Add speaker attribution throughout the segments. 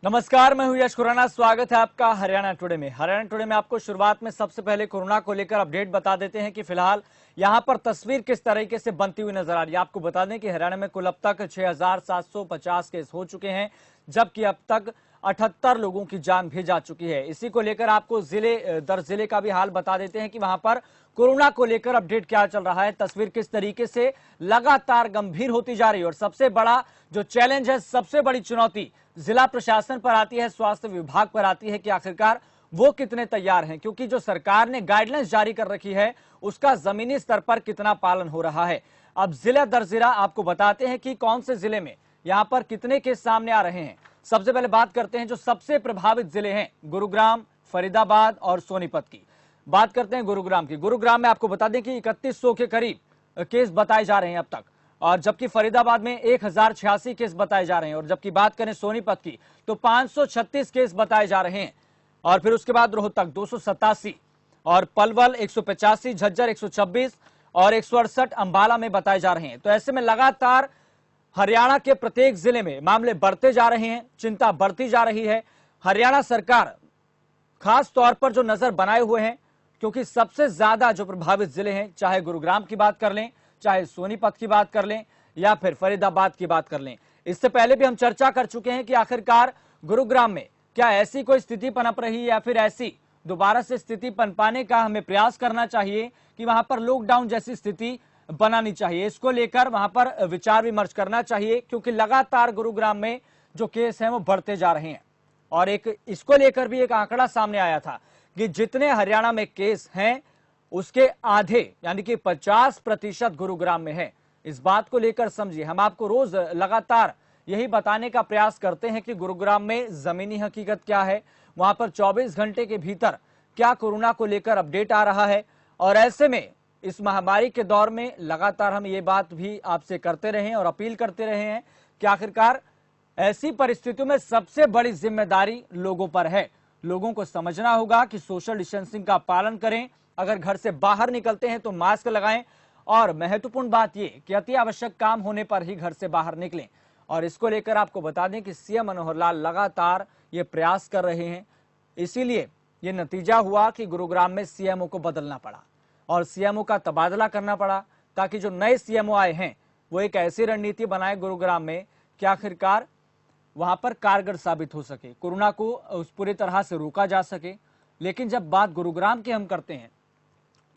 Speaker 1: नमस्कार, मैं हूं यश खुराना। स्वागत है आपका हरियाणा टुडे में। हरियाणा टुडे में आपको शुरुआत में सबसे पहले कोरोना को लेकर अपडेट बता देते हैं कि फिलहाल यहां पर तस्वीर किस तरीके से बनती हुई नजर आ रही है। आपको बता दें कि हरियाणा में कुल अब तक 6,750 केस हो चुके हैं, जबकि अब तक 78 लोगों की जान भी जा चुकी है। इसी को लेकर आपको जिले दर जिले का भी हाल बता देते हैं कि वहां पर कोरोना को लेकर अपडेट क्या चल रहा है, तस्वीर किस तरीके से लगातार गंभीर होती जा रही है। और सबसे बड़ा जो चैलेंज है, सबसे बड़ी चुनौती जिला प्रशासन पर आती है, स्वास्थ्य विभाग पर आती है कि आखिरकार वो कितने तैयार हैं, क्योंकि जो सरकार ने गाइडलाइंस जारी कर रखी है उसका जमीनी स्तर पर कितना पालन हो रहा है। अब जिला दर जिला आपको बताते हैं कि कौन से जिले में यहां पर कितने केस सामने आ रहे हैं। सबसे पहले बात करते हैं जो सबसे प्रभावित जिले हैं, गुरुग्राम, फरीदाबाद और सोनीपत की। बात करते हैं गुरुग्राम की। गुरुग्राम में आपको बता दें कि 3100 के करीब केस बताए जा रहे हैं अब तक, और जबकि फरीदाबाद में 1086 केस बताए जा रहे हैं। और जबकि बात करें सोनीपत की तो 536 केस बताए जा रहे हैं। और फिर उसके बाद रोहतक 287 और पलवल 185, झज्जर 126 और 168 अंबाला में बताए जा रहे हैं। तो ऐसे में लगातार हरियाणा के प्रत्येक जिले में मामले बढ़ते जा रहे हैं, चिंता बढ़ती जा रही है। हरियाणा सरकार खास तौर पर जो नजर बनाए हुए हैं, क्योंकि सबसे ज्यादा जो प्रभावित जिले हैं, चाहे गुरुग्राम की बात कर लें, चाहे सोनीपत की बात कर लें या फिर फरीदाबाद की बात कर लें। इससे पहले भी हम चर्चा कर चुके हैं कि आखिरकार गुरुग्राम में क्या ऐसी कोई स्थिति पनप रही है या फिर ऐसी दोबारा से स्थिति पनपाने का हमें प्रयास करना चाहिए कि वहां पर लॉकडाउन जैसी स्थिति बनानी चाहिए। इसको लेकर वहां पर विचार विमर्श करना चाहिए, क्योंकि लगातार गुरुग्राम में जो केस हैं वो बढ़ते जा रहे हैं। और एक इसको लेकर भी एक आंकड़ा सामने आया था कि जितने हरियाणा में केस हैं उसके आधे यानी कि 50% गुरुग्राम में है। इस बात को लेकर समझिए, हम आपको रोज लगातार यही बताने का प्रयास करते हैं कि गुरुग्राम में जमीनी हकीकत क्या है, वहां पर 24 घंटे के भीतर क्या कोरोना को लेकर अपडेट आ रहा है। और ऐसे में इस महामारी के दौर में लगातार हम ये बात भी आपसे करते रहे और अपील करते रहे हैं कि आखिरकार ऐसी परिस्थितियों में सबसे बड़ी जिम्मेदारी लोगों पर है। लोगों को समझना होगा कि सोशल डिस्टेंसिंग का पालन करें, अगर घर से बाहर निकलते हैं तो मास्क लगाएं, और महत्वपूर्ण बात यह कि अति आवश्यक काम होने पर ही घर से बाहर निकलें। और इसको लेकर आपको बता दें कि सीएम मनोहर लाल लगातार ये प्रयास कर रहे हैं। इसीलिए ये नतीजा हुआ कि गुरुग्राम में सीएमओ को बदलना पड़ा और सीएमओ का तबादला करना पड़ा, ताकि जो नए सीएमओ आए हैं वो एक ऐसी रणनीति बनाए गुरुग्राम में कि आखिरकार वहां पर कारगर साबित हो सके, कोरोना को उस पूरी तरह से रोका जा सके। लेकिन जब बात गुरुग्राम की हम करते हैं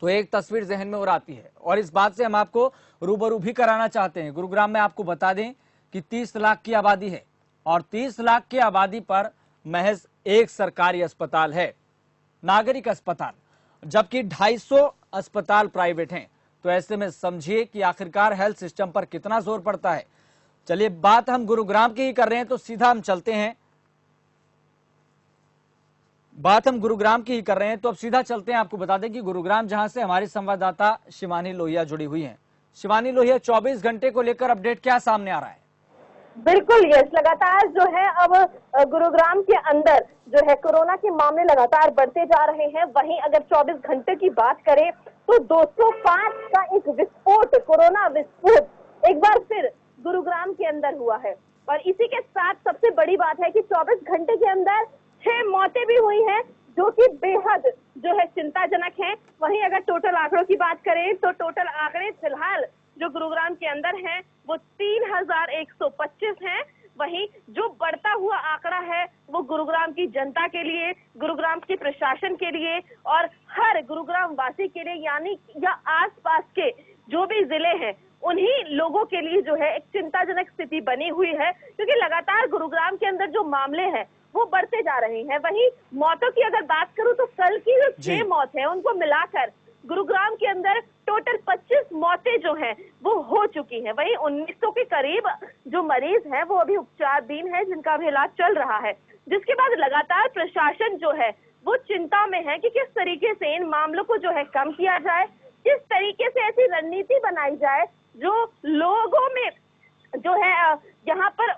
Speaker 1: तो एक तस्वीर जहन में और आती है, और इस बात से हम आपको रूबरू भी कराना चाहते हैं। गुरुग्राम में आपको बता दें कि 30 लाख की आबादी है, और 30 लाख की आबादी पर महज एक सरकारी अस्पताल है, नागरिक अस्पताल, जबकि 250 अस्पताल प्राइवेट हैं। तो ऐसे में समझिए कि आखिरकार हेल्थ सिस्टम पर कितना जोर पड़ता है। चलिए, बात हम गुरुग्राम की ही कर रहे हैं तो सीधा हम चलते हैं, बात हम गुरुग्राम की ही कर रहे हैं तो अब सीधा चलते हैं। आपको बता दें कि गुरुग्राम, जहां से हमारी संवाददाता शिवानी लोहिया जुड़ी हुई हैं। शिवानी लोहिया, 24 घंटे को लेकर अपडेट क्या सामने आ रहा है?
Speaker 2: बिल्कुल यस, लगातार जो है अब गुरुग्राम के अंदर जो है कोरोना के मामले लगातार बढ़ते जा रहे हैं। वहीं अगर 24 घंटे की बात करें तो 205 का एक विस्फोट, कोरोना विस्फोट एक बार फिर गुरुग्राम के अंदर हुआ है। और इसी के साथ सबसे बड़ी बात है कि 24 घंटे के अंदर 6 मौतें भी हुई हैं, जो कि बेहद जो है चिंताजनक है। वहीं अगर टोटल आंकड़ों की बात करें तो टोटल आंकड़े फिलहाल जो गुरुग्राम के अंदर हैं वो 3125 हैं। वहीं जो बढ़ता हुआ आंकड़ा है वो गुरुग्राम की जनता के लिए, गुरुग्राम के प्रशासन के लिए और हर गुरुग्राम वासी के लिए, यानी या आसपास के जो भी जिले हैं उन्हीं लोगों के लिए जो है एक चिंताजनक स्थिति बनी हुई है, क्योंकि लगातार गुरुग्राम के अंदर जो मामले हैं वो बढ़ते जा रहे हैं। वहीं मौतों की अगर बात करूं तो कल की जो 6 मौत है उनको मिलाकर गुरुग्राम के अंदर टोटल 25 मौतें जो हैं वो हो चुकी हैं। वहीं 1900 के करीब जो मरीज हैं वो अभी उपचाराधीन है, जिनका भी इलाज चल रहा है। जिसके बाद लगातार प्रशासन जो है वो चिंता में है कि किस तरीके से इन मामलों को जो है कम किया जाए, किस तरीके से ऐसी रणनीति बनाई जाए जो लोगों में जो है यहाँ पर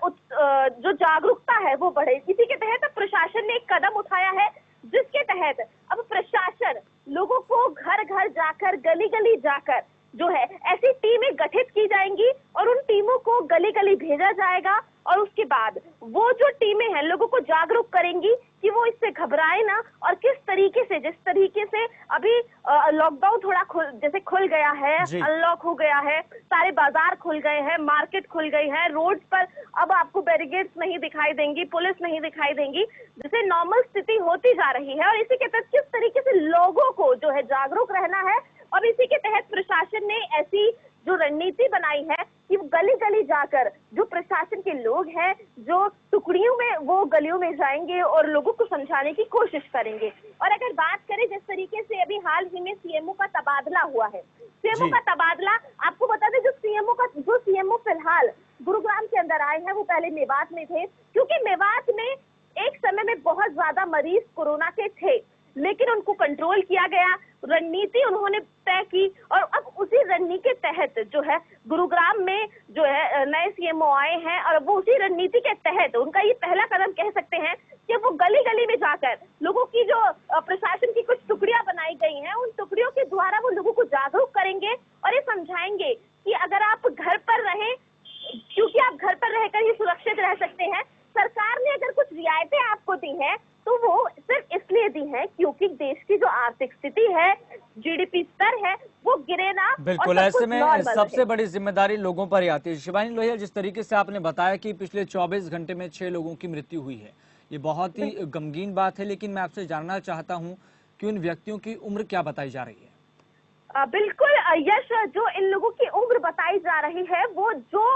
Speaker 2: जो जागरूकता है वो बढ़े। इसी के तहत प्रशासन ने एक कदम उठाया है, जिसके तहत अब प्रशासन लोगों को घर घर जाकर, गली गली जाकर जो है ऐसी टीमें गठित की जाएंगी और उन टीमों को गली गली भेजा जाएगा और उसके बाद वो जो टीमें हैं लोगों को जागरूक करेंगी कि वो इससे घबराए ना, और किस तरीके से, जिस तरीके से अभी लॉकडाउन थोड़ा जैसे खुल गया है, अनलॉक हो गया है, सारे बाजार खुल गए हैं, मार्केट खुल गई है, रोड पर अब आपको बैरिकेड्स नहीं दिखाई देंगी, पुलिस नहीं दिखाई देंगी, जैसे नॉर्मल स्थिति होती जा रही है। और इसी के तहत किस तरीके से लोगों को जो है जागरूक रहना है, और इसी के तहत प्रशासन ने ऐसी जो रणनीति बनाई है कि वो गली गली जाकर जो प्रशासन के लोग हैं, जो टुकड़ियों में वो गलियों में जाएंगे और लोगों को समझाने की कोशिश करेंगे। और अगर बात करें जिस तरीके से अभी हाल ही में सीएमओ का तबादला हुआ है, सीएमओ का तबादला, आपको बता दें जो सीएमओ फिलहाल गुरुग्राम के अंदर आए हैं वो पहले मेवात में थे, क्योंकि मेवात में एक समय में बहुत ज्यादा मरीज कोरोना के थे, लेकिन उनको कंट्रोल किया गया, रणनीति उन्होंने तय की, और अब उसी रणनीति के तहत जो है गुरुग्राम में जो है नए सीएमओ आए हैं, और वो उसी रणनीति के तहत उनका ये पहला कदम कह सकते हैं कि वो गली गली में जाकर लोगों की जो प्रशासन की कुछ टुकड़ियां बनाई गई हैं, उन टुकड़ियों के द्वारा वो लोगों को जागरूक करेंगे और ये समझाएंगे कि अगर आप घर पर रहें, क्योंकि आप घर पर रहकर ही सुरक्षित रह सकते हैं। सरकार ने अगर कुछ रियायतें आपको दी हैं तो वो सिर्फ इसलिए दी है क्योंकि देश की जो आर्थिक स्थिति है, जीडीपी स्तर है, वो गिरे ना।
Speaker 1: बिल्कुल, ऐसे में सबसे बड़ी जिम्मेदारी लोगों पर ही आती है। शिवानी लोहिया, जिस तरीके से आपने बताया कि पिछले 24 घंटे में 6 लोगों की मृत्यु हुई है, ये बहुत ही गमगीन बात है, लेकिन मैं आपसे जानना चाहता हूँ कि उन व्यक्तियों की उम्र क्या बताई जा रही है?
Speaker 2: बिल्कुल यश, जो इन लोगों की उम्र बताई जा रही है वो जो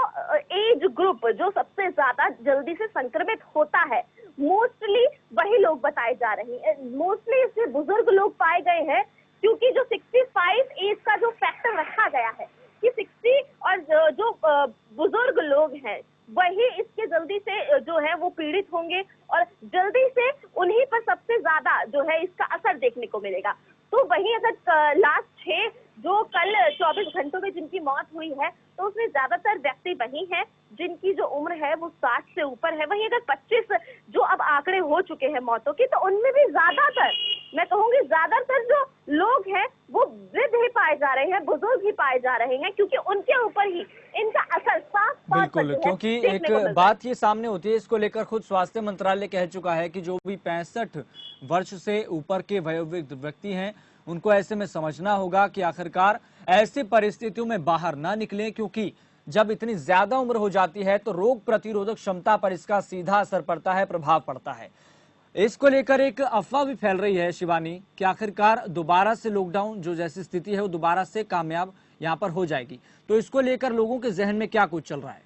Speaker 2: एज ग्रुप जो सबसे ज्यादा जल्दी से संक्रमित होता है, मोस्टली वही लोग बताए जा रहे हैं। मोस्टली इससे बुजुर्ग लोग पाए गए हैं, क्योंकि जो 65 एज का जो फैक्टर रखा गया है कि 60 और जो बुजुर्ग लोग हैं वही इसके जल्दी से जो है वो पीड़ित होंगे, और जल्दी से उन्हीं पर सबसे ज्यादा जो है इसका असर देखने को मिलेगा। तो वहीं अगर लास्ट 6 जो कल 24 घंटों में जिनकी मौत हुई है, तो उसमें ज्यादातर व्यक्ति वही हैं जिनकी जो उम्र है वो 60 से ऊपर है। वहीं अगर 25 जो अब आंकड़े हो चुके हैं मौतों की, तो उनमें भी ज्यादातर, मैं कहूंगी ज्यादातर जो लोग हैं वो वृद्ध ही पाए जा रहे हैं, बुजुर्ग ही पाए जा रहे हैं, क्योंकि उनके ऊपर ही इनका असर साफ
Speaker 1: बिल्कुल, क्योंकि एक बात ये सामने होती है, इसको लेकर खुद स्वास्थ्य मंत्रालय कह चुका है कि जो भी 65 वर्ष से ऊपर के वयोवृद्ध व्यक्ति हैं, उनको ऐसे में समझना होगा कि आखिरकार ऐसी परिस्थितियों में बाहर ना निकलें, क्योंकि जब इतनी ज्यादा उम्र हो जाती है तो रोग प्रतिरोधक क्षमता पर इसका सीधा असर पड़ता है, प्रभाव पड़ता है। इसको लेकर एक अफवाह भी फैल रही है शिवानी कि आखिरकार दोबारा से लॉकडाउन जो जैसी स्थिति है वो दोबारा से कामयाब यहाँ पर हो जाएगी, तो इसको लेकर लोगों के जहन में क्या कुछ चल रहा है?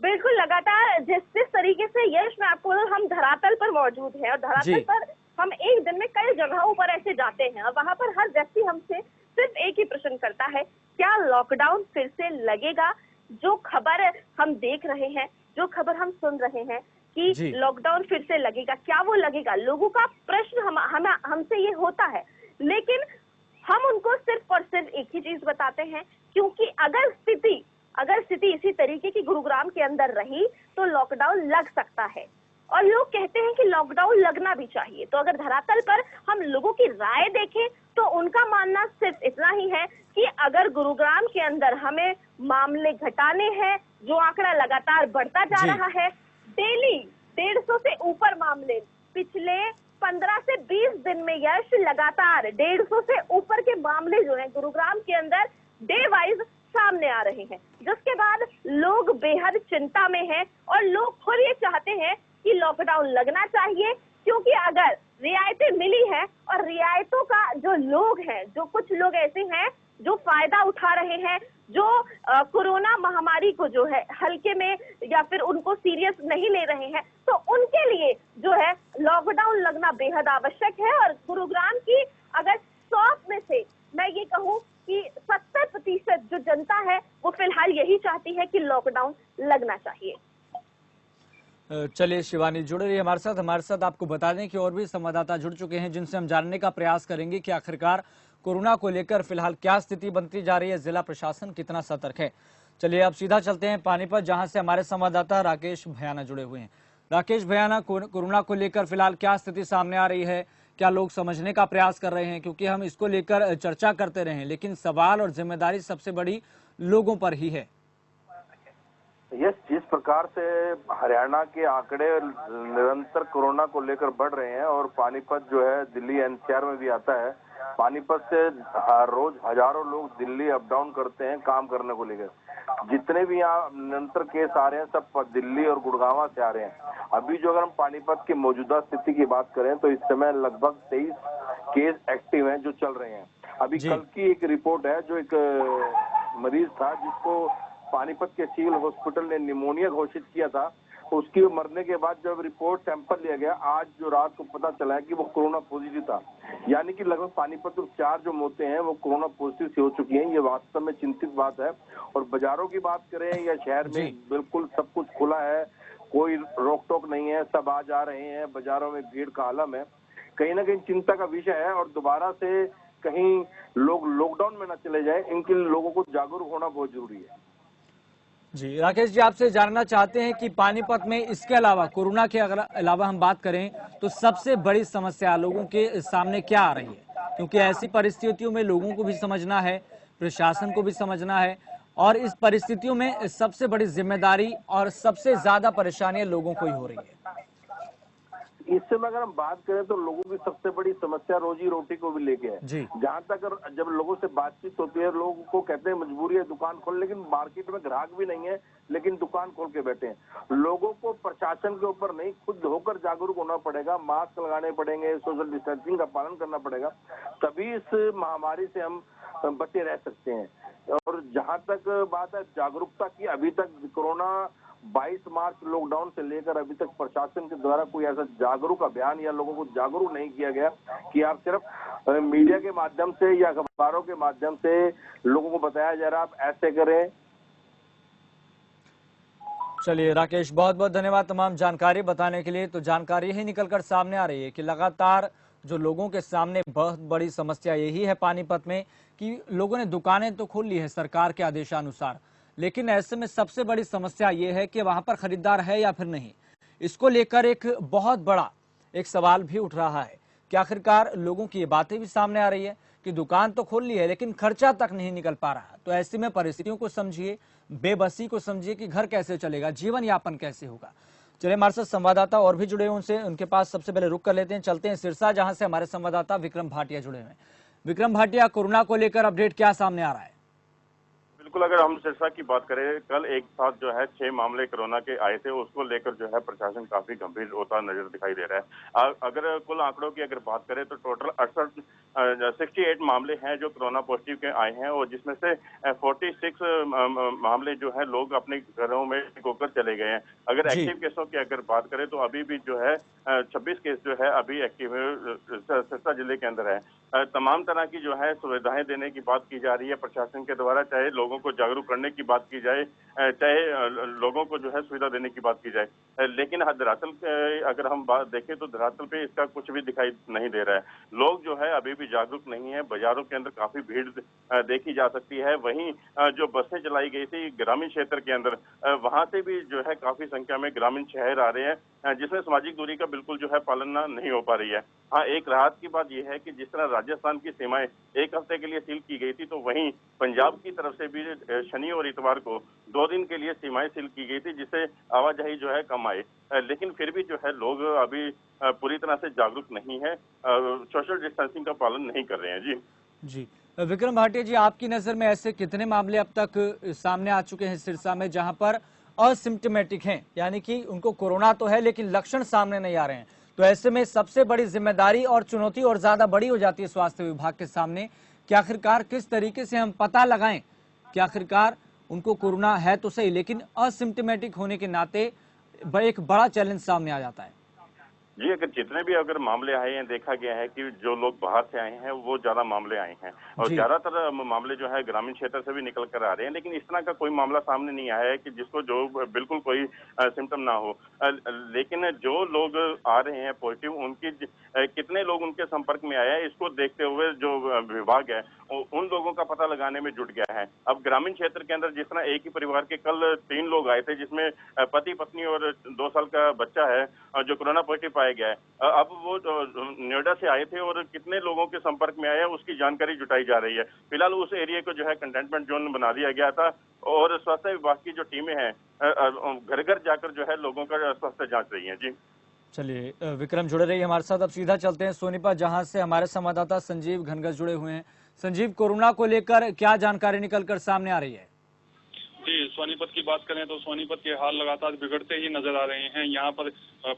Speaker 2: बिल्कुल, लगातार जिस तरीके से यश मैं आपको, हम धरातल पर मौजूद है और धरातल पर हम एक दिन में कई जगहों पर ऐसे जाते हैं, और वहां पर हर व्यक्ति हमसे सिर्फ एक ही प्रश्न करता है, क्या लॉकडाउन फिर से लगेगा? जो खबर हम देख रहे हैं, जो खबर हम सुन रहे हैं कि लॉकडाउन फिर से लगेगा, क्या वो लगेगा? लोगों का प्रश्न हमसे ये होता है, लेकिन हम उनको सिर्फ और सिर्फ एक ही चीज बताते हैं, क्योंकि अगर स्थिति इसी तरीके की गुरुग्राम के अंदर रही तो लॉकडाउन लग सकता है, और लोग कहते हैं कि लॉकडाउन लगना भी चाहिए। तो अगर धरातल पर हम लोगों की राय देखें तो उनका मानना सिर्फ इतना ही है कि अगर गुरुग्राम के अंदर हमें मामले घटाने हैं, जो आंकड़ा लगातार बढ़ता जा रहा है, डेली 150 से ऊपर मामले पिछले 15 से 20 दिन में यश लगातार 150 से ऊपर के मामले जो है गुरुग्राम के अंदर डे वाइज सामने आ रहे हैं, जिसके बाद लोग बेहद चिंता में हैं और लोग खुद ये चाहते हैं कि लॉकडाउन लगना चाहिए, क्योंकि अगर रियायतें मिली है और रियायतों का जो लोग हैं, जो कुछ लोग ऐसे हैं जो फायदा उठा रहे हैं, जो कोरोना महामारी को जो है हल्के में या फिर उनको सीरियस नहीं ले रहे हैं, तो उनके लिए जो है लॉकडाउन लगना बेहद आवश्यक है। और गुरुग्राम की अगर 100 में से मैं ये कहूँ कि 70% जो जनता है वो फिलहाल यही चाहती है कि लॉकडाउन लगना चाहिए।
Speaker 1: चलिए शिवानी जुड़ रही है हमारे साथ आपको बता दें कि और भी संवाददाता जुड़ चुके हैं, जिनसे हम जानने का प्रयास करेंगे कि आखिरकार कोरोना को लेकर फिलहाल क्या स्थिति बनती जा रही है, जिला प्रशासन कितना सतर्क है। चलिए अब सीधा चलते हैं पानीपत, जहां से हमारे संवाददाता राकेश भयाना जुड़े हुए हैं। राकेश भयाना, कोरोना को लेकर फिलहाल क्या स्थिति सामने आ रही है, क्या लोग समझने का प्रयास कर रहे हैं? क्योंकि हम इसको लेकर चर्चा करते रहे, लेकिन सवाल और जिम्मेदारी सबसे बड़ी लोगों पर ही है।
Speaker 3: यस, जिस प्रकार से हरियाणा के आंकड़े निरंतर कोरोना को लेकर बढ़ रहे हैं और पानीपत जो है दिल्ली एनसीआर में भी आता है, पानीपत से हर रोज हजारों लोग दिल्ली अप डाउन करते हैं काम करने को लेकर। जितने भी यहाँ निरंतर केस आ रहे हैं सब दिल्ली और गुड़गांव से आ रहे हैं। अभी जो अगर हम पानीपत की मौजूदा स्थिति की बात करें तो इस समय लगभग 23 केस एक्टिव हैं जो चल रहे हैं। अभी कल की एक रिपोर्ट है जो एक मरीज था जिसको पानीपत के सिविल हॉस्पिटल ने निमोनिया घोषित किया था, उसकी मरने के बाद जब रिपोर्ट सैंपल लिया गया, आज जो रात को पता चला है कि वो कोरोना पॉजिटिव था। यानी कि लगभग पानीपत में 4 जो मौतें हैं वो कोरोना पॉजिटिव से हो चुकी हैं। ये वास्तव में चिंतित बात है। और बाजारों की बात करें या शहर में बिल्कुल सब कुछ खुला है, कोई रोक टोक नहीं है, सब आ जा रहे हैं, बाजारों में भीड़ का आलम है। कहीं ना कहीं चिंता का विषय है और दोबारा से कहीं लोग लॉकडाउन में न चले जाए, इनके लिए लोगों को जागरूक होना बहुत जरूरी है।
Speaker 1: जी राकेश जी, आपसे जानना चाहते हैं कि पानीपत में इसके अलावा, कोरोना के अलावा हम बात करें तो सबसे बड़ी समस्या लोगों के सामने क्या आ रही है? क्योंकि ऐसी परिस्थितियों में लोगों को भी समझना है, प्रशासन को भी समझना है, और इस परिस्थितियों में सबसे बड़ी जिम्मेदारी और सबसे ज्यादा परेशानियां लोगों को ही हो रही है।
Speaker 3: इस समय अगर हम बात करें तो लोगों की सबसे बड़ी समस्या रोजी रोटी को भी लेके है। जहां तक जब लोगों से बातचीत होती है, लोगों को कहते हैं मजबूरी है दुकान खोल, लेकिन मार्केट में ग्राहक भी नहीं है लेकिन दुकान खोल के बैठे हैं। लोगों को प्रशासन के ऊपर नहीं, खुद होकर जागरूक होना पड़ेगा, मास्क लगाने पड़ेंगे, सोशल डिस्टेंसिंग का पालन करना पड़ेगा, तभी इस महामारी से हम बचे रह सकते हैं। और जहां तक बात है जागरूकता की, अभी तक कोरोना 22 मार्च लॉकडाउन से लेकर अभी तक प्रशासन के द्वारा कोई ऐसा जागरूक अभियान या लोगों को जागरूक नहीं किया गया कि आप सिर्फ मीडिया के माध्यम से या अखबारों के माध्यम से लोगों को बताया जा रहा है आप ऐसे करें।
Speaker 1: चलिए राकेश, बहुत बहुत धन्यवाद तमाम जानकारी बताने के लिए। तो जानकारी ही निकलकर सामने आ रही है कि लगातार जो लोगों के सामने बहुत बड़ी समस्या यही है पानीपत में कि लोगों ने दुकानें तो खोल ली है सरकार के आदेशानुसार, लेकिन ऐसे में सबसे बड़ी समस्या ये है कि वहां पर खरीदार है या फिर नहीं। इसको लेकर एक बहुत बड़ा एक सवाल भी उठ रहा है कि आखिरकार लोगों की ये बातें भी सामने आ रही है कि दुकान तो खोल ली है लेकिन खर्चा तक नहीं निकल पा रहा। तो ऐसे में परिस्थितियों को समझिए, बेबसी को समझिए कि घर कैसे चलेगा, जीवन यापन कैसे होगा। चलिए, हमारे साथ संवाददाता और भी जुड़े हैं, उनसे उनके पास सबसे पहले रुक कर लेते हैं। चलते हैं सिरसा, जहां से हमारे संवाददाता विक्रम भाटिया जुड़े हुए हैं। विक्रम भाटिया, कोरोना को लेकर अपडेट क्या सामने आ रहा है?
Speaker 4: बिल्कुल, अगर हम सिरसा की बात करें, कल एक साथ जो है 6 मामले कोरोना के आए थे, उसको लेकर जो है प्रशासन काफी गंभीर होता नजर दिखाई दे रहा है। अगर कुल आंकड़ों की अगर बात करें तो टोटल 68 मामले हैं जो कोरोना पॉजिटिव के आए हैं, और जिसमें से 46 मामले जो है लोग अपने घरों में होकर चले गए हैं। अगर एक्टिव केसों की अगर बात करें तो अभी भी जो है 26 केस जो है अभी एक्टिव सिरसा जिले के अंदर है। तमाम तरह की जो है सुविधाएं देने की बात की जा रही है प्रशासन के द्वारा, चाहे लोगों को जागरूक करने की बात की जाए, चाहे लोगों को जो है सुविधा देने की बात की जाए, लेकिन दरअसल अगर हम बात देखें तो धरातल पे इसका कुछ भी दिखाई नहीं दे रहा है। लोग जो है अभी भी जागरूक नहीं है। बाजारों के अंदर काफी भीड़ देखी जा सकती है। वहीं जो बसें चलाई गई थी ग्रामीण क्षेत्र के अंदर, वहां से भी जो है काफी संख्या में ग्रामीण शहर आ रहे हैं, जिसमें सामाजिक दूरी का बिल्कुल जो है पालन नहीं हो पा रही है। हाँ, एक राहत की बात यह है कि जिस तरह राजस्थान की सीमाएं एक हफ्ते के लिए सील की गई थी, तो वहीं पंजाब की तरफ से भी शनि और इतवार को 2 दिन के लिए सीमाएं सील की गई थी, जिससे आवाजाही जो है कम आए। लेकिन फिर भी जो है लोग अभी पूरी तरह से जागरूक नहीं है, सोशल डिस्टेंसिंग का पालन नहीं कर रहे हैं।
Speaker 1: जी विक्रम भाटिया जी, आपकी नजर में ऐसे कितने मामले अब तक सामने आ चुके हैं सिरसा में जहां पर असिम्टोमेटिक हैं, यानी कि उनको कोरोना तो है लेकिन लक्षण सामने नहीं आ रहे हैं? तो ऐसे में सबसे बड़ी जिम्मेदारी और चुनौती और ज्यादा बड़ी हो जाती है स्वास्थ्य विभाग के सामने कि आखिरकार किस तरीके से हम पता लगाएं कि आखिरकार उनको कोरोना है तो सही, लेकिन असिम्टोमेटिक होने के नाते एक बड़ा चैलेंज सामने आ जाता है।
Speaker 4: जी, अगर जितने भी अगर मामले आए हैं, देखा गया है कि जो लोग बाहर से आए हैं वो ज्यादा मामले आए हैं, और ज्यादातर मामले जो है ग्रामीण क्षेत्र से भी निकल कर आ रहे हैं। लेकिन इस तरह का कोई मामला सामने नहीं आया है कि जिसको जो बिल्कुल कोई सिम्टम ना हो। लेकिन जो लोग आ रहे हैं पॉजिटिव, उनकी कितने लोग उनके संपर्क में आए हैं, इसको देखते हुए जो विभाग है उन लोगों का पता लगाने में जुट गया है। अब ग्रामीण क्षेत्र के अंदर जिस तरह एक ही परिवार के कल 3 लोग आए थे, जिसमें पति पत्नी और 2 साल का बच्चा है जो कोरोना पॉजिटिव पाया गया है। अब वो नोएडा से आए थे और कितने लोगों के संपर्क में आए हैं उसकी जानकारी जुटाई जा रही है। फिलहाल उस एरिया को जो है कंटेनमेंट जोन बना दिया गया था और स्वास्थ्य विभाग की जो टीमें हैं घर घर जाकर जो है लोगों का स्वास्थ्य जांच रही है। जी
Speaker 1: चलिए विक्रम जुड़े रहिए हमारे साथ। अब सीधा चलते हैं सोनीपत, जहां से हमारे संवाददाता संजीव घनगस जुड़े हुए हैं। संजीव, कोरोना को लेकर क्या जानकारी निकलकर सामने आ रही है?
Speaker 5: जी, सोनीपत की बात करें तो सोनीपत के हाल लगातार बिगड़ते ही नजर आ रहे हैं। यहाँ पर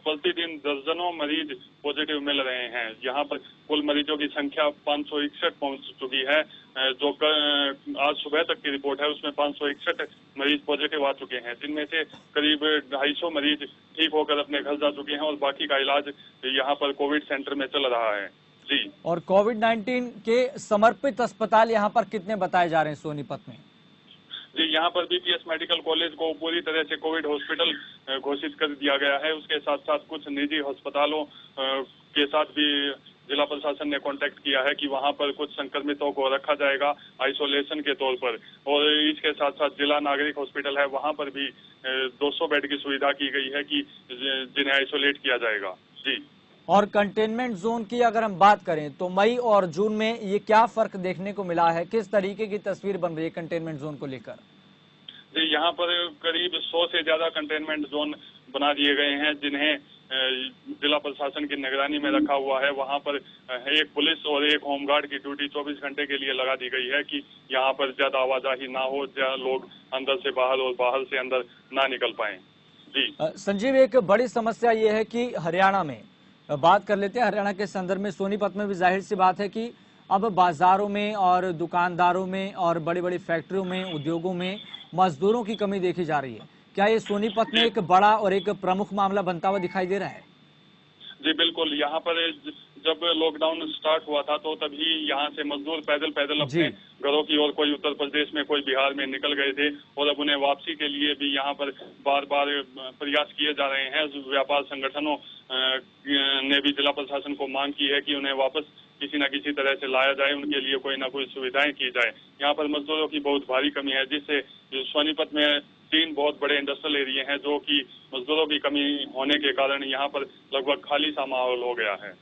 Speaker 5: प्रतिदिन दर्जनों मरीज पॉजिटिव मिल रहे हैं। यहाँ पर कुल मरीजों की संख्या 561 पहुंच चुकी है। जो आज सुबह तक की रिपोर्ट है उसमें 561 मरीज पॉजिटिव आ चुके हैं, जिनमें से करीब 250 मरीज ठीक होकर अपने घर जा चुके हैं और बाकी का इलाज यहाँ पर कोविड सेंटर में चल रहा है। जी, और
Speaker 1: कोविड-19 के समर्पित अस्पताल यहाँ पर कितने बताए जा रहे हैं सोनीपत में?
Speaker 5: जी, यहाँ पर बीपीएस मेडिकल कॉलेज को पूरी तरह से कोविड हॉस्पिटल घोषित कर दिया गया है। उसके साथ साथ कुछ निजी अस्पतालों के साथ भी जिला प्रशासन ने कांटेक्ट किया है कि वहाँ पर कुछ संक्रमितों को रखा जाएगा आइसोलेशन के तौर पर। और इसके साथ साथ जिला नागरिक हॉस्पिटल है, वहाँ पर भी 200 बेड की सुविधा की गई है कि जिन्हें आइसोलेट किया जाएगा। जी,
Speaker 1: और कंटेनमेंट जोन की अगर हम बात करें तो मई और जून में ये क्या फर्क देखने को मिला है? किस तरीके की तस्वीर बन रही है कंटेनमेंट जोन को लेकर?
Speaker 5: जी, यहाँ पर करीब 100 से ज्यादा कंटेनमेंट जोन बना दिए गए हैं, जिन्हें जिला प्रशासन की निगरानी में रखा हुआ है। वहाँ पर एक पुलिस और एक होमगार्ड की ड्यूटी 24 घंटे के लिए लगा दी गई है कि यहाँ पर ज्यादा आवाजाही ना हो, लोग अंदर से बाहर और बाहर से अंदर ना निकल पाए। जी
Speaker 1: संजीव, एक बड़ी समस्या ये है कि हरियाणा में बात कर लेते हैं। हरियाणा के संदर्भ में सोनीपत में भी जाहिर सी बात है कि अब बाजारों में और दुकानदारों में और बड़ी बड़ी फैक्ट्रियों में, उद्योगों में मजदूरों की कमी देखी जा रही है। क्या ये सोनीपत में एक बड़ा और एक प्रमुख मामला बनता हुआ दिखाई दे रहा है?
Speaker 5: जी बिल्कुल, यहाँ पर जब लॉकडाउन स्टार्ट हुआ था तो तभी यहाँ से मजदूर पैदल पैदल अपने घरों की ओर, कोई उत्तर प्रदेश में, कोई बिहार में निकल गए थे और अब उन्हें वापसी के लिए भी यहाँ पर बार बार प्रयास किए जा रहे हैं। व्यापार संगठनों ने भी जिला प्रशासन को मांग की है कि उन्हें वापस किसी न किसी तरह से लाया जाए, उनके लिए कोई ना कोई सुविधाएं की जाए। यहाँ पर मजदूरों की बहुत भारी कमी है, जिससे सोनीपत में 3 बहुत बड़े इंडस्ट्रियल एरिया हैं जो कि मजदूरों की कमी होने के कारण यहाँ पर लगभग खाली सा माहौल हो गया है।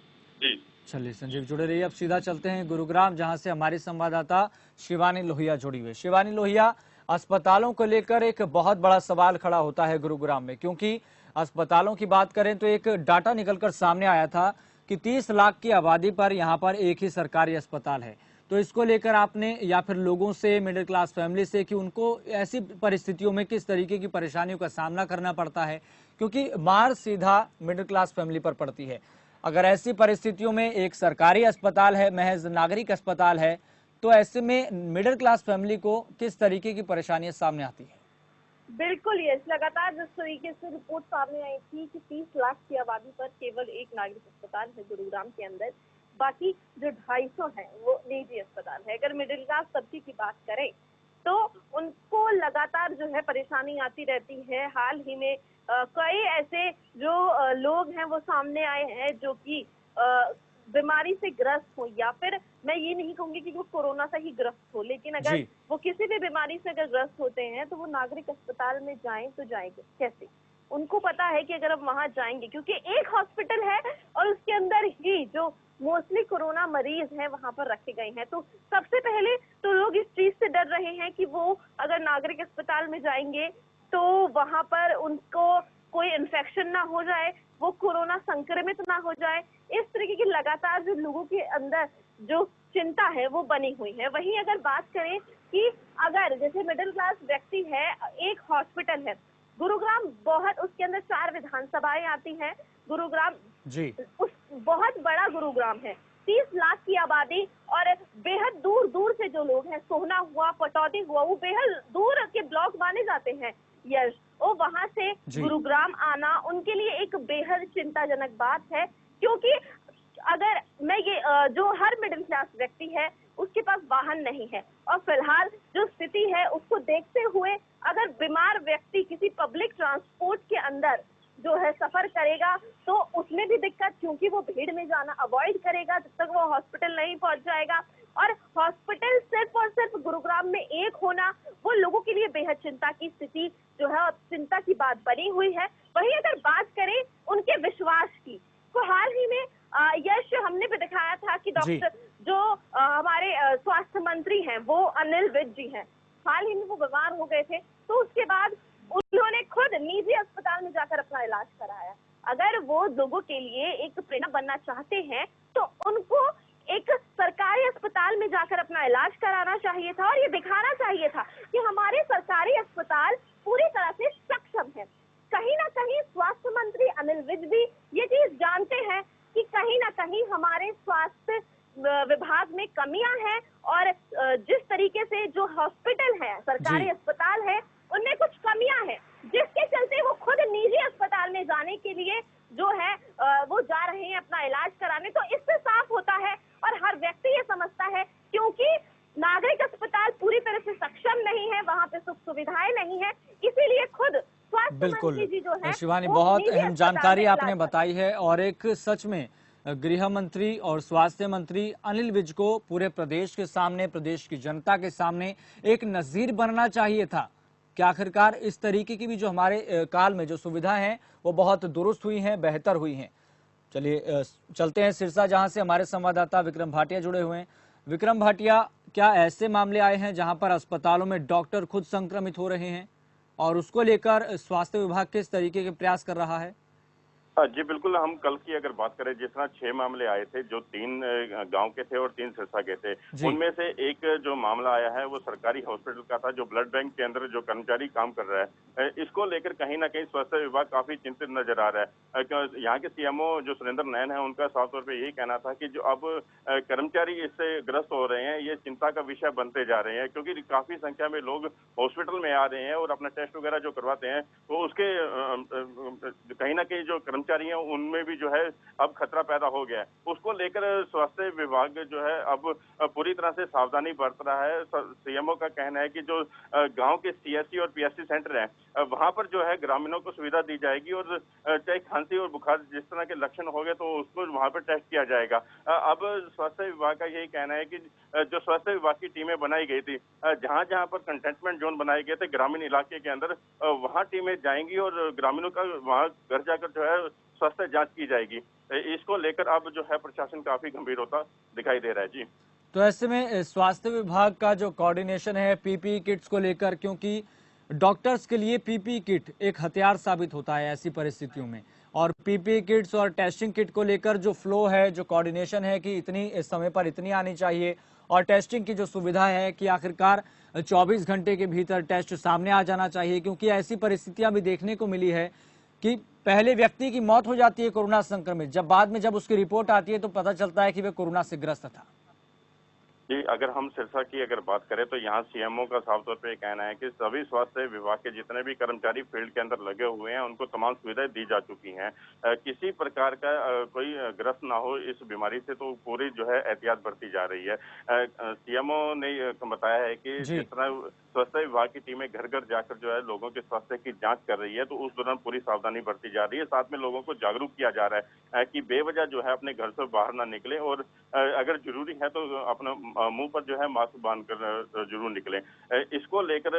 Speaker 5: जी
Speaker 1: चलिए संजीव जुड़े रहिए। अब सीधा चलते हैं गुरुग्राम, जहां से हमारी संवाददाता शिवानी लोहिया जुड़ी हुई है। शिवानी लोहिया, अस्पतालों को लेकर एक बहुत बड़ा सवाल खड़ा होता है गुरुग्राम में, क्योंकि अस्पतालों की बात करें तो एक डाटा निकलकर सामने आया था कि 30 लाख की आबादी पर यहाँ पर एक ही सरकारी अस्पताल है। तो इसको लेकर आपने या फिर लोगों से, मिडिल क्लास फैमिली से, कि उनको ऐसी परिस्थितियों में किस तरीके की परेशानियों का सामना करना पड़ता है, क्योंकि मार सीधा मिडिल क्लास फैमिली पर पड़ती है। अगर ऐसी परिस्थितियों में एक सरकारी अस्पताल है, महज नागरिक अस्पताल है, तो ऐसे में मिडिल क्लास फैमिली को किस तरीके की परेशानियां सामने आती है?
Speaker 2: बिल्कुल यस, लगातार जिस तरीके से रिपोर्ट सामने आई थी कि 30 लाख की आबादी पर केवल एक नागरिक अस्पताल है गुरुग्राम के अंदर, बाकी जो 250 है वो निजी अस्पताल है। अगर मिडिल क्लास तबके की बात करें तो उनको लगातार जो है परेशानी आती रहती है। हाल ही में कई ऐसे जो लोग हैं वो सामने आए हैं जो कि बीमारी से ग्रस्त हो, या फिर मैं ये नहीं कहूंगी कि वो कोरोना से ही ग्रस्त हो, लेकिन अगर वो किसी भी बीमारी से अगर ग्रस्त होते हैं तो वो नागरिक अस्पताल में जाएं तो जाएंगे कैसे? उनको पता है कि अगर अब वहां जाएंगे, क्योंकि एक हॉस्पिटल है और उसके अंदर ही जो मोस्टली कोरोना मरीज हैं वहां पर रखे गए हैं, तो सबसे पहले तो लोग इस चीज से डर रहे हैं कि वो अगर नागरिक अस्पताल में जाएंगे तो वहां पर उनको कोई इन्फेक्शन ना हो जाए, वो कोरोना संक्रमित ना हो जाए। इस तरीके की लगातार जो लोगों के अंदर जो चिंता है वो बनी हुई है। वहीं अगर बात करें कि अगर जैसे मिडिल क्लास व्यक्ति है, एक हॉस्पिटल है गुरुग्राम, बहुत उसके अंदर 4 विधानसभाएं आती हैं। गुरुग्राम जी उस बहुत बड़ा गुरुग्राम है, 30 लाख की आबादी, और बेहद दूर दूर से जो लोग हैं, सोहना हुआ, पटौदी हुआ, वो बेहद दूर के ब्लॉक माने जाते हैं यश, और वहां से गुरुग्राम आना उनके लिए एक बेहद चिंताजनक बात है। क्योंकि अगर मैं ये जो हर मिडिल क्लास व्यक्ति है उसके पास वाहन नहीं है, और फिलहाल जो स्थिति है उसको देखते हुए अगर बीमार व्यक्ति किसी पब्लिक ट्रांसपोर्ट के अंदर जो है सफर करेगा तो उसमें भी दिक्कत, क्योंकि वो भीड़ में जाना अवॉइड करेगा जब तक वो हॉस्पिटल नहीं पहुंच जाएगा। और हॉस्पिटल सिर्फ और सिर्फ गुरुग्राम में एक होना वो लोगों के लिए बेहद चिंता की स्थिति जो है, चिंता की बात बनी हुई है। वहीं अगर बात करें उनके विश्वास की, को डॉक्टर जो हमारे स्वास्थ्य मंत्री हैं वो अनिल विज जी हैं, हाल ही में वो बीमार हो गए थे, तो उसके बाद उन्होंने खुद निजी अस्पताल में जाकर अपना इलाज कराया। अगर वो लोगों के लिए एक प्रेरणा बनना चाहते हैं तो उनको एक सरकारी अस्पताल में जाकर अपना इलाज कराना चाहिए था और ये दिखाना चाहिए था कि हमारे सरकारी अस्पताल पूरी तरह से सक्षम है। कहीं ना कहीं स्वास्थ्य मंत्री अनिल विज भी ये चीज जानते हैं कि कहीं ना कहीं हमारे स्वास्थ्य विभाग में कमियां हैं और जिस तरीके से जो हॉस्पिटल है, सरकारी अस्पताल है, उनमें कुछ कमियां हैं, जिसके चलते वो खुद निजी अस्पताल में जाने के लिए जो है वो जा रहे हैं अपना इलाज कराने। तो इससे साफ होता है और हर व्यक्ति ये समझता है, क्योंकि नागरिक अस्पताल पूरी तरह से सक्षम नहीं है, वहां पे सुख सुविधाएं नहीं है, इसीलिए खुद स्वास्थ्य मंत्री जी जो है
Speaker 1: शिवानी, बहुत अहम जानकारी आपने बताई है। और एक सच में गृह मंत्री और स्वास्थ्य मंत्री अनिल विज को पूरे प्रदेश के सामने, प्रदेश की जनता के सामने एक नजीर बनना चाहिए था कि आखिरकार इस तरीके की भी जो हमारे काल में जो सुविधा है वो बहुत दुरुस्त हुई हैं, बेहतर हुई हैं। चलिए चलते हैं सिरसा, जहां से हमारे संवाददाता विक्रम भाटिया जुड़े हुए हैं। विक्रम भाटिया, क्या ऐसे मामले आए हैं जहां पर अस्पतालों में डॉक्टर खुद संक्रमित हो रहे हैं और उसको लेकर स्वास्थ्य विभाग किस तरीके के प्रयास कर रहा है?
Speaker 4: जी बिल्कुल, हम कल की अगर बात करें, जिस तरह 6 मामले आए थे, जो 3 गांव के थे और 3 सिरसा के थे, उनमें से एक जो मामला आया है वो सरकारी हॉस्पिटल का था, जो ब्लड बैंक के अंदर जो कर्मचारी काम कर रहा है। इसको लेकर कहीं ना कहीं स्वास्थ्य विभाग काफी चिंतित नजर आ रहा है। यहाँ के सीएमओ जो सुरेंद्र नैन है, उनका साफ तौर पर यही कहना था कि जो अब कर्मचारी इससे ग्रस्त हो रहे हैं, ये चिंता का विषय बनते जा रहे हैं, क्योंकि काफी संख्या में लोग हॉस्पिटल में आ रहे हैं और अपना टेस्ट वगैरह जो करवाते हैं, तो उसके कहीं ना कहीं जो कर्मचारी हैं उनमें भी जो है अब खतरा पैदा हो गया है। उसको लेकर स्वास्थ्य विभाग जो है अब पूरी तरह से सावधानी बरत रहा है। सीएमओ का कहना है कि जो गांव के सीएससी और पीएससी सेंटर हैं, वहां पर जो है ग्रामीणों को सुविधा दी जाएगी और चाहे खांसी और बुखार जिस तरह के लक्षण हो गए तो उसको वहां पर टेस्ट किया जाएगा। अब स्वास्थ्य विभाग का यही कहना है कि जो स्वास्थ्य विभाग की टीमें बनाई गई थी, जहां जहां पर कंटेनमेंट जोन बनाए गए थे ग्रामीण इलाके के अंदर, वहां टीमें जाएंगी और ग्रामीणों का वहां घर जाकर जो है स्वास्थ्य जांच की जाएगी। इसको लेकर अब जो है प्रशासन काफी गंभीर होता दिखाई दे रहा है। जी,
Speaker 1: तो ऐसे में स्वास्थ्य विभाग का जो कोऑर्डिनेशन है पीपीई किट्स को लेकर, क्योंकि डॉक्टर्स के लिए पीपीई किट एक हथियार साबित होता है ऐसी परिस्थितियों में, और पीपीई किट्स और टेस्टिंग किट को लेकर जो फ्लो है, जो कोऑर्डिनेशन है कि इतनी इस समय पर इतनी आनी चाहिए, और टेस्टिंग की जो सुविधा है कि आखिरकार 24 घंटे के भीतर टेस्ट सामने आ जाना चाहिए, क्योंकि ऐसी परिस्थितियां भी देखने को मिली है कि पहले व्यक्ति की मौत हो जाती है कोरोना संक्रमित, जब बाद में जब उसकी रिपोर्ट आती है तो पता चलता है कि वह कोरोना से ग्रस्त था।
Speaker 4: जी, अगर हम सिरसा की अगर बात करें तो यहाँ सीएमओ का साफ तौर पे कहना है कि सभी स्वास्थ्य विभाग के जितने भी कर्मचारी फील्ड के अंदर लगे हुए हैं उनको तमाम सुविधाएं दी जा चुकी हैं। किसी प्रकार का कोई ग्रस्त ना हो इस बीमारी से, तो पूरी जो है एहतियात बरती जा रही है। सीएमओ ने बताया है कि जिस तरह स्वास्थ्य विभाग की टीमें घर घर जाकर जो है लोगों के स्वास्थ्य की जांच कर रही है, तो उस दौरान पूरी सावधानी बरती जा रही है। साथ में लोगों को जागरूक किया जा रहा है कि बेवजह जो है अपने घर से बाहर ना निकले और अगर जरूरी है तो अपना मुंह पर जो है मास्क बांधकर जरूर निकलें। इसको लेकर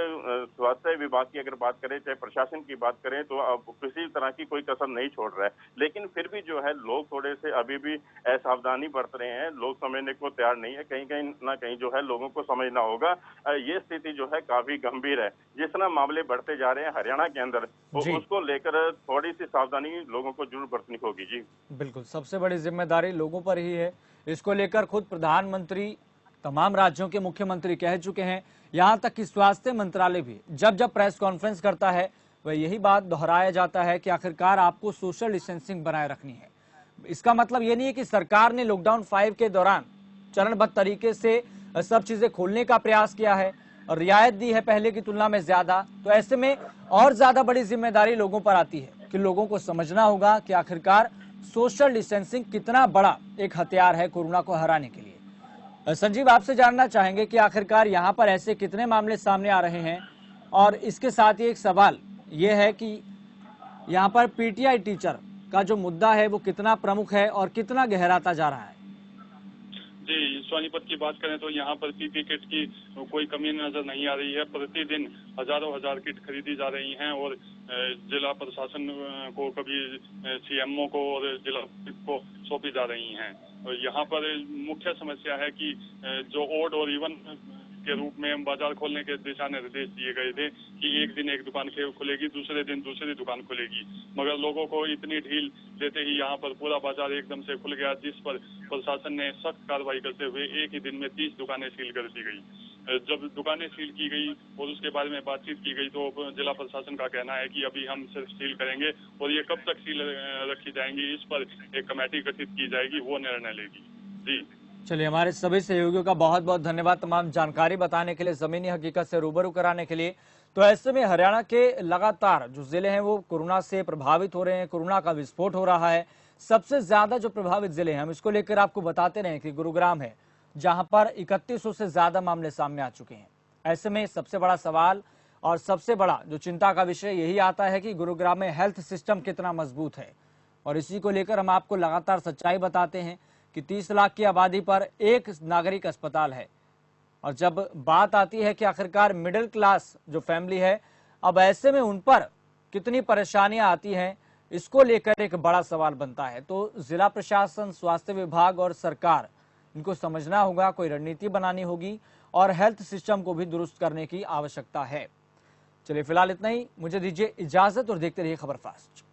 Speaker 4: स्वास्थ्य विभाग की अगर बात करें, चाहे प्रशासन की बात करें, तो अब किसी तरह की कोई कसर नहीं छोड़ रहा है। लेकिन फिर भी जो है लोग थोड़े से अभी भी असावधानी बरत रहे हैं, लोग समझने को तैयार नहीं है। कहीं कहीं ना कहीं जो है लोगों को समझना होगा ये स्थिति जो है काफी गंभीर है। जिस तरह मामले बढ़ते जा रहे हैं हरियाणा के अंदर, तो उसको लेकर थोड़ी सी सावधानी लोगों को जरूर बरतनी होगी। जी
Speaker 1: बिल्कुल, सबसे बड़ी जिम्मेदारी लोगों पर ही है। इसको लेकर खुद प्रधानमंत्री, तमाम राज्यों के मुख्यमंत्री कह चुके हैं, यहां तक कि स्वास्थ्य मंत्रालय भी जब जब प्रेस कॉन्फ्रेंस करता है वह यही बात दोहराया जाता है कि आखिरकार आपको सोशल डिस्टेंसिंग बनाए रखनी है। इसका मतलब ये नहीं है कि सरकार ने लॉकडाउन 5 के दौरान चरणबद्ध तरीके से सब चीजें खोलने का प्रयास किया है और रियायत दी है पहले की तुलना में ज्यादा। तो ऐसे में और ज्यादा बड़ी जिम्मेदारी लोगों पर आती है कि लोगों को समझना होगा कि आखिरकार सोशल डिस्टेंसिंग कितना बड़ा एक हथियार है कोरोना को हराने के लिए। संजीव, आपसे जानना चाहेंगे कि आखिरकार यहाँ पर ऐसे कितने मामले सामने आ रहे हैं, और इसके साथ ही एक सवाल ये है कि यहाँ पर पीटीआई टीचर का जो मुद्दा है वो कितना प्रमुख है और कितना गहराता जा रहा है?
Speaker 5: जी, सोनीपत की बात करें तो यहाँ पर पीपी किट की कोई कमी नजर नहीं आ रही है। प्रतिदिन हजारों हजार किट खरीदी जा रही हैं और जिला प्रशासन को, कभी सीएमओ को और जिला को सौंपी जा रही हैं। और यहाँ पर मुख्य समस्या है कि जो ओड और इवन के रूप में बाजार खोलने के दिशा निर्देश दिए गए थे कि एक दिन एक दुकान खुलेगी, दूसरे दिन दूसरी दुकान खुलेगी, मगर लोगों को इतनी ढील देते ही यहाँ पर पूरा बाजार एकदम से खुल गया, जिस पर प्रशासन ने सख्त कार्रवाई करते हुए एक ही दिन में 30 दुकानें सील कर दी गई। जब दुकानें सील की गई और उसके बारे में बातचीत की गई तो जिला प्रशासन का कहना है कि अभी हम सिर्फ सील करेंगे और ये कब तक सील रखी जाएंगी, इस पर एक कमेटी गठित की जाएगी, वो निर्णय लेगी। जी
Speaker 1: चलिए, हमारे सभी सहयोगियों का बहुत बहुत धन्यवाद तमाम जानकारी बताने के लिए, जमीनी हकीकत से रूबरू कराने के लिए। तो ऐसे में हरियाणा के लगातार जो जिले हैं वो कोरोना से प्रभावित हो रहे हैं, कोरोना का विस्फोट हो रहा है। सबसे ज्यादा जो प्रभावित जिले हैं हम इसको लेकर आपको बताते रहे कि गुरुग्राम है, जहां पर 3100 से ज्यादा मामले सामने आ चुके हैं। ऐसे में सबसे बड़ा सवाल और सबसे बड़ा जो चिंता का विषय यही आता है कि गुरुग्राम में हेल्थ सिस्टम कितना मजबूत है, और इसी को लेकर हम आपको लगातार सच्चाई बताते हैं कि 30 लाख की आबादी पर एक नागरिक अस्पताल है। और जब बात आती है कि आखिरकार मिडिल क्लास जो फैमिली है, अब ऐसे में उन पर कितनी परेशानियां आती हैं, इसको लेकर एक बड़ा सवाल बनता है। तो जिला प्रशासन, स्वास्थ्य विभाग और सरकार, इनको समझना होगा, कोई रणनीति बनानी होगी और हेल्थ सिस्टम को भी दुरुस्त करने की आवश्यकता है। चलिए फिलहाल इतना ही, मुझे दीजिए इजाजत और देखते रहिए खबर फास्ट।